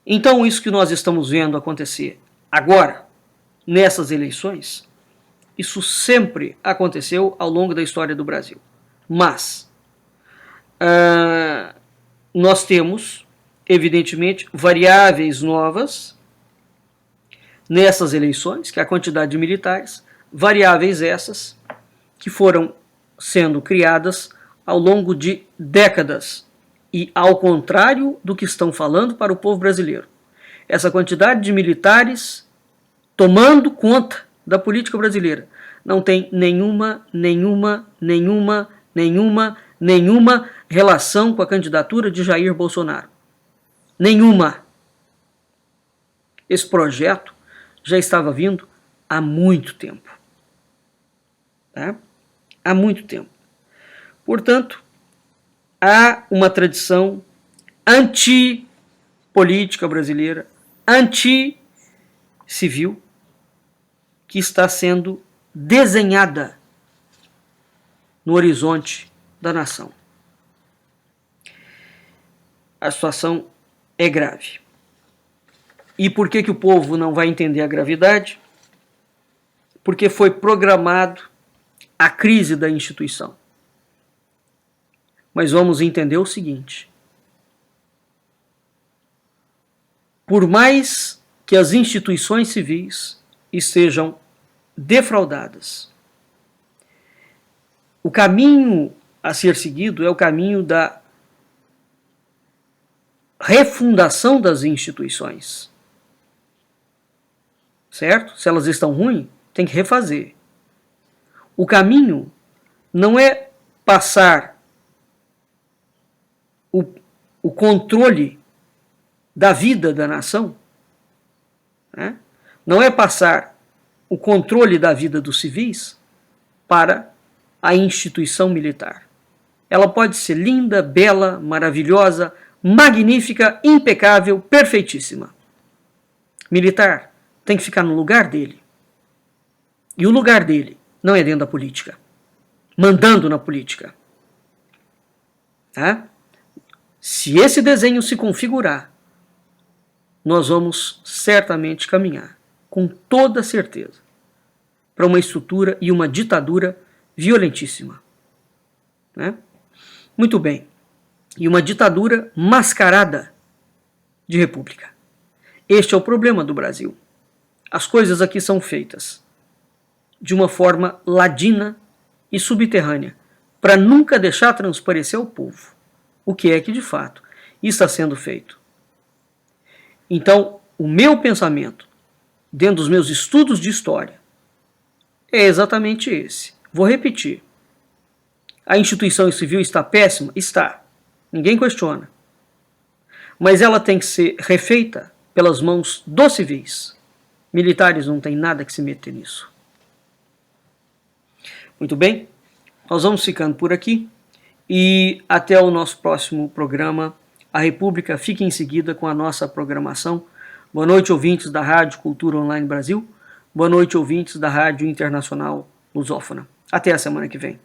Então, isso que nós estamos vendo acontecer agora, nessas eleições, isso sempre aconteceu ao longo da história do Brasil. Mas nós temos, evidentemente, variáveis novas nessas eleições, que é a quantidade de militares, variáveis essas que foram sendo criadas ao longo de décadas e ao contrário do que estão falando para o povo brasileiro. Essa quantidade de militares tomando conta da política brasileira não tem nenhuma relação com a candidatura de Jair Bolsonaro. Nenhuma. Esse projeto já estava vindo há muito tempo. Tá? Há muito tempo. Portanto, há uma tradição anti-política brasileira, anti-civil, que está sendo desenhada no horizonte da nação. A situação é grave. E por que o povo não vai entender a gravidade? Porque foi programado a crise da instituição. Mas vamos entender o seguinte: por mais que as instituições civis estejam defraudadas, o caminho a ser seguido é o caminho da refundação das instituições. Certo? Se elas estão ruins, tem que refazer. O caminho não é passar o controle da vida da nação, né? Não é passar o controle da vida dos civis para a instituição militar. Ela pode ser linda, bela, maravilhosa, magnífica, impecável, perfeitíssima. Militar tem que ficar no lugar dele. E o lugar dele não é dentro da política, mandando na política. Tá? Se esse desenho se configurar, nós vamos certamente caminhar, com toda certeza, para uma estrutura e uma ditadura violentíssima. Né? Muito bem. E uma ditadura mascarada de república. Este é o problema do Brasil. As coisas aqui são feitas de uma forma ladina e subterrânea, para nunca deixar transparecer ao povo o que é que de fato está sendo feito. Então, o meu pensamento, dentro dos meus estudos de história, é exatamente esse. Vou repetir. A instituição civil está péssima? Está. Ninguém questiona. Mas ela tem que ser refeita pelas mãos dos civis. Militares não têm nada que se meter nisso. Muito bem, nós vamos ficando por aqui e até o nosso próximo programa. A República fica em seguida com a nossa programação. Boa noite, ouvintes da Rádio Cultura Online Brasil. Boa noite, ouvintes da Rádio Internacional Lusófona. Até a semana que vem.